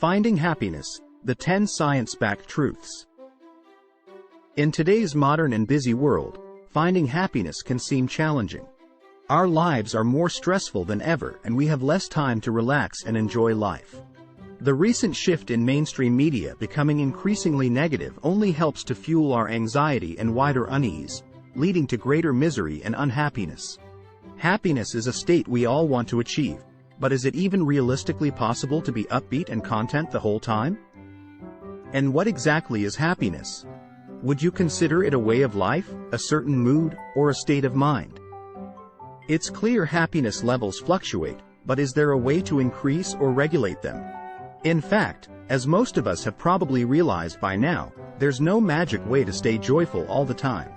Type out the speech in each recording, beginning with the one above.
Finding happiness, the 10 science-backed truths. In today's modern and busy world, finding happiness can seem challenging. Our lives are more stressful than ever, and we have less time to relax and enjoy life. The recent shift in mainstream media becoming increasingly negative only helps to fuel our anxiety and wider unease, leading to greater misery and unhappiness. Happiness is a state we all want to achieve, but is it even realistically possible to be upbeat and content the whole time? And what exactly is happiness? Would you consider it a way of life, a certain mood, or a state of mind? It's clear happiness levels fluctuate, but is there a way to increase or regulate them? In fact, as most of us have probably realized by now, there's no magic way to stay joyful all the time.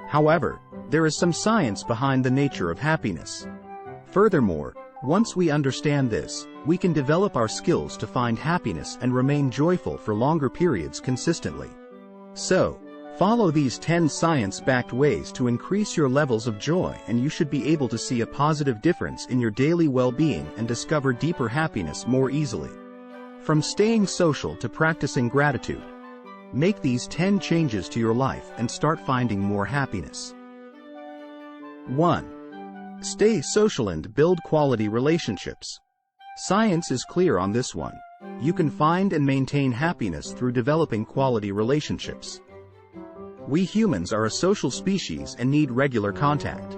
However, there is some science behind the nature of happiness. Furthermore, once we understand this, we can develop our skills to find happiness and remain joyful for longer periods consistently. So, follow these 10 science-backed ways to increase your levels of joy, and you should be able to see a positive difference in your daily well-being and discover deeper happiness more easily. From staying social to practicing gratitude, make these 10 changes to your life and start finding more happiness. 1. Stay social and build quality relationships. Science is clear on this one. You can find and maintain happiness through developing quality relationships. We humans are a social species and need regular contact.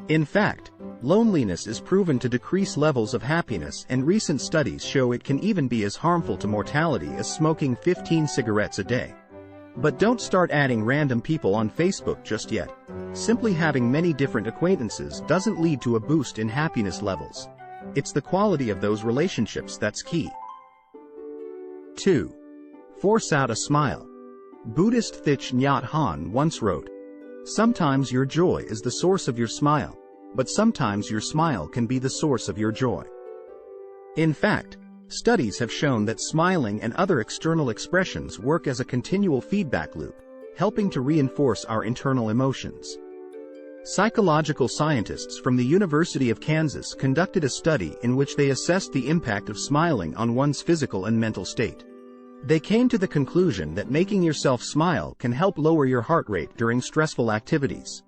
In fact, loneliness is proven to decrease levels of happiness, and recent studies show it can even be as harmful to mortality as smoking 15 cigarettes a day. But don't start adding random people on Facebook just yet. Simply having many different acquaintances doesn't lead to a boost in happiness levels. It's the quality of those relationships that's key. 2. Force out a smile. Buddhist Thich Nhat Hanh once wrote, "Sometimes your joy is the source of your smile, but sometimes your smile can be the source of your joy." In fact, studies have shown that smiling and other external expressions work as a continual feedback loop, helping to reinforce our internal emotions. Psychological scientists from the University of Kansas conducted a study in which they assessed the impact of smiling on one's physical and mental state. They came to the conclusion that making yourself smile can help lower your heart rate during stressful activities.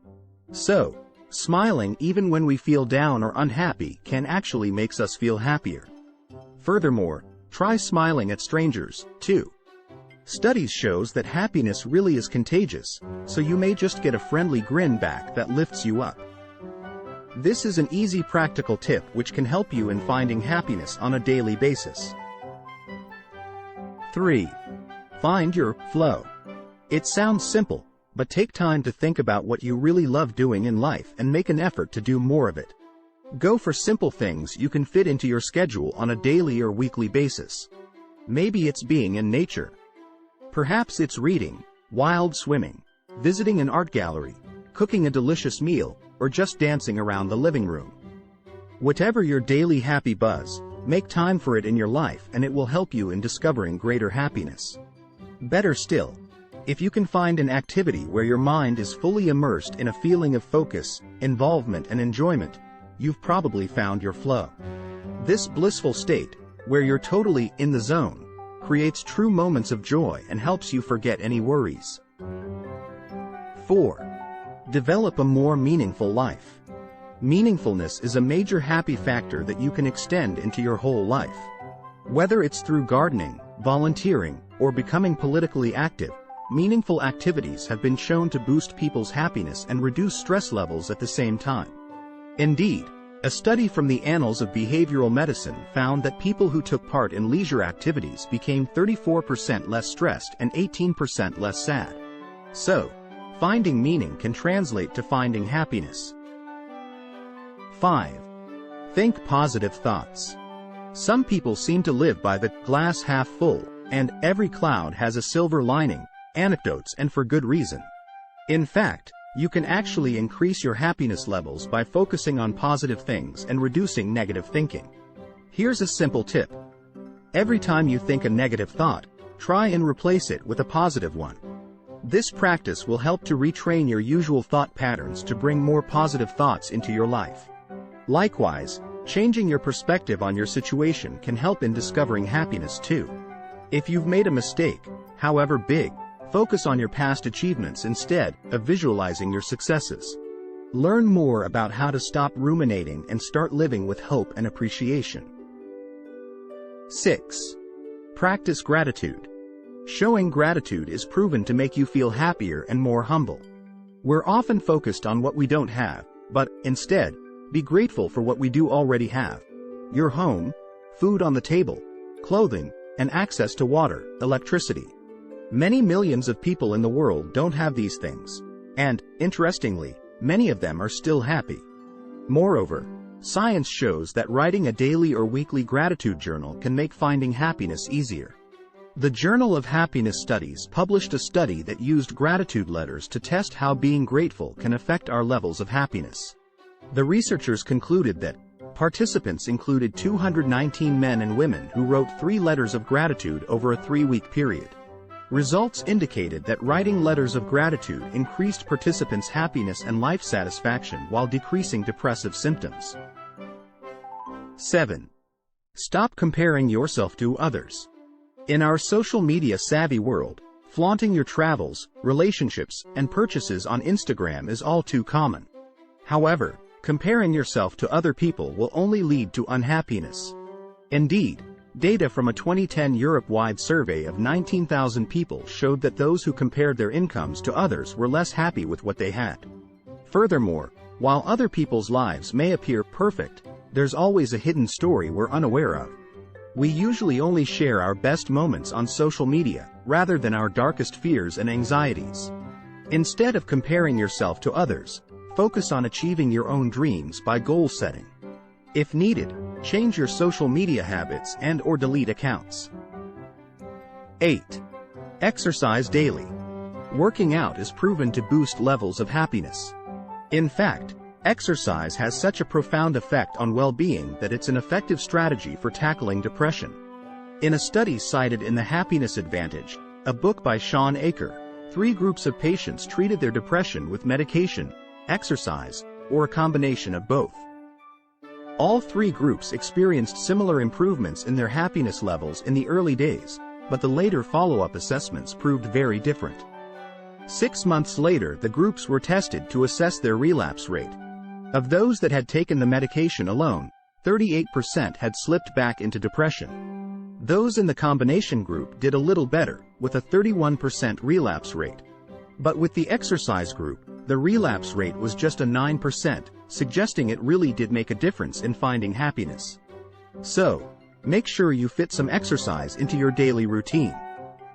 So, smiling even when we feel down or unhappy can actually make us feel happier. Furthermore, try smiling at strangers, too. Studies shows that happiness really is contagious, so you may just get a friendly grin back that lifts you up. This is an easy practical tip which can help you in finding happiness on a daily basis. 3. Find your flow. It sounds simple, but take time to think about what you really love doing in life and make an effort to do more of it. Go for simple things you can fit into your schedule on a daily or weekly basis. Maybe it's being in nature. Perhaps it's reading, wild swimming, visiting an art gallery, cooking a delicious meal, or just dancing around the living room. Whatever your daily happy buzz, make time for it in your life and it will help you in discovering greater happiness. Better still, if you can find an activity where your mind is fully immersed in a feeling of focus, involvement and enjoyment, you've probably found your flow. This blissful state, where you're totally in the zone, creates true moments of joy and helps you forget any worries. 4. Develop a more meaningful life. Meaningfulness is a major happy factor that you can extend into your whole life. Whether it's through gardening, volunteering, or becoming politically active, meaningful activities have been shown to boost people's happiness and reduce stress levels at the same time. Indeed, a study from the Annals of Behavioral Medicine found that people who took part in leisure activities became 34% less stressed and 18% less sad. So, finding meaning can translate to finding happiness. 5. Think positive thoughts. Some people seem to live by the glass half full, and every cloud has a silver lining, anecdotes, and for good reason. In fact, you can actually increase your happiness levels by focusing on positive things and reducing negative thinking. Here's a simple tip. Every time you think a negative thought, try and replace it with a positive one. This practice will help to retrain your usual thought patterns to bring more positive thoughts into your life. Likewise, Changing your perspective on your situation can help in discovering happiness too. If you've made a mistake, however big, focus on your past achievements instead of visualizing your successes. Learn more about how to stop ruminating and start living with hope and appreciation. 6. Practice gratitude. Showing gratitude is proven to make you feel happier and more humble. We're often focused on what we don't have, but, instead, be grateful for what we do already have. Your home, food on the table, clothing, and access to water, electricity. Many millions of people in the world don't have these things. And, interestingly, many of them are still happy. Moreover, science shows that writing a daily or weekly gratitude journal can make finding happiness easier. The Journal of Happiness Studies published a study that used gratitude letters to test how being grateful can affect our levels of happiness. The researchers concluded that participants included 219 men and women who wrote 3 letters of gratitude over a 3-week period. Results indicated that writing letters of gratitude increased participants' happiness and life satisfaction while decreasing depressive symptoms. 7. Stop comparing yourself to others. In our social media savvy world, flaunting your travels, relationships, and purchases on Instagram is all too common. However, comparing yourself to other people will only lead to unhappiness. Indeed, data from a 2010 Europe-wide survey of 19,000 people showed that those who compared their incomes to others were less happy with what they had. Furthermore, while other people's lives may appear perfect, there's always a hidden story we're unaware of. We usually only share our best moments on social media, rather than our darkest fears and anxieties. Instead of comparing yourself to others, focus on achieving your own dreams by goal setting. If needed, change your social media habits and/or delete accounts. 8. Exercise daily. Working out is proven to boost levels of happiness. In fact, exercise has such a profound effect on well-being that it's an effective strategy for tackling depression. In a study cited in The Happiness Advantage, a book by Sean Aker, 3 groups of patients treated their depression with medication, exercise, or a combination of both. All 3 groups experienced similar improvements in their happiness levels in the early days, but the later follow-up assessments proved very different. 6 months later, the groups were tested to assess their relapse rate. Of those that had taken the medication alone, 38% had slipped back into depression. Those in the combination group did a little better, with a 31% relapse rate. But with the exercise group, the relapse rate was just a 9%, suggesting it really did make a difference in finding happiness. So, make sure you fit some exercise into your daily routine.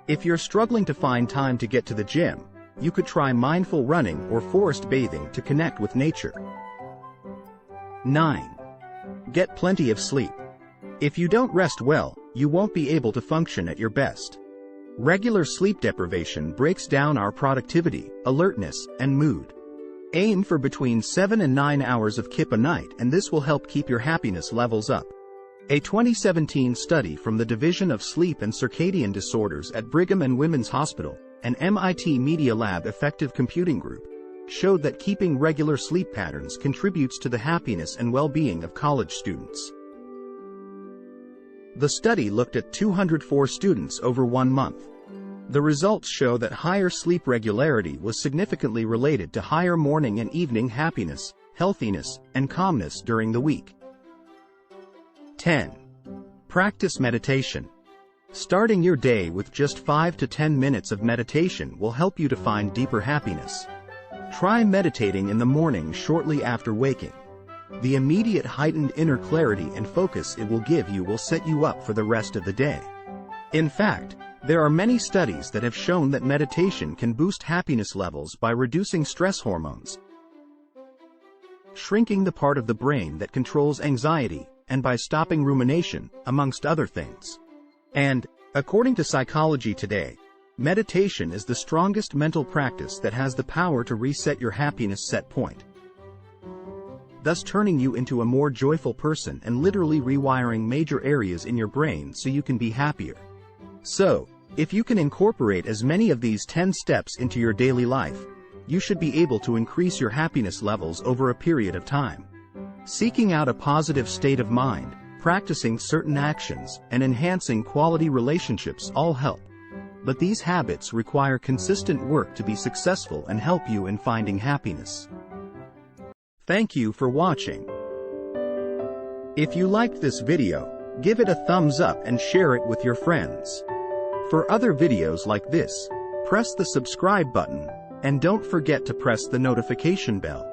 If you're struggling to find time to get to the gym, you could try mindful running or forest bathing to connect with nature. 9. Get plenty of sleep. If you don't rest well, you won't be able to function at your best. Regular sleep deprivation breaks down our productivity, alertness, and mood. Aim for between 7 and 9 hours of sleep a night, and this will help keep your happiness levels up. A 2017 study from the Division of Sleep and Circadian Disorders at Brigham and Women's Hospital, and MIT Media Lab Effective Computing Group, showed that keeping regular sleep patterns contributes to the happiness and well-being of college students. The study looked at 204 students over 1 month. The results show that higher sleep regularity was significantly related to higher morning and evening happiness, healthiness, and calmness during the week. 10. Practice meditation. Starting your day with just 5 to 10 minutes of meditation will help you to find deeper happiness. Try meditating in the morning shortly after waking. The immediate heightened inner clarity and focus it will give you will set you up for the rest of the day. In fact, there are many studies that have shown that meditation can boost happiness levels by reducing stress hormones, shrinking the part of the brain that controls anxiety, and by stopping rumination, amongst other things. And, according to Psychology Today, meditation is the strongest mental practice that has the power to reset your happiness set point, thus turning you into a more joyful person and literally rewiring major areas in your brain so you can be happier. So, if you can incorporate as many of these 10 steps into your daily life, you should be able to increase your happiness levels over a period of time. Seeking out a positive state of mind, practicing certain actions, and enhancing quality relationships all help. But these habits require consistent work to be successful and help you in finding happiness. Thank you for watching. If you liked this video, give it a thumbs up and share it with your friends. For other videos like this, press the subscribe button, and don't forget to press the notification bell.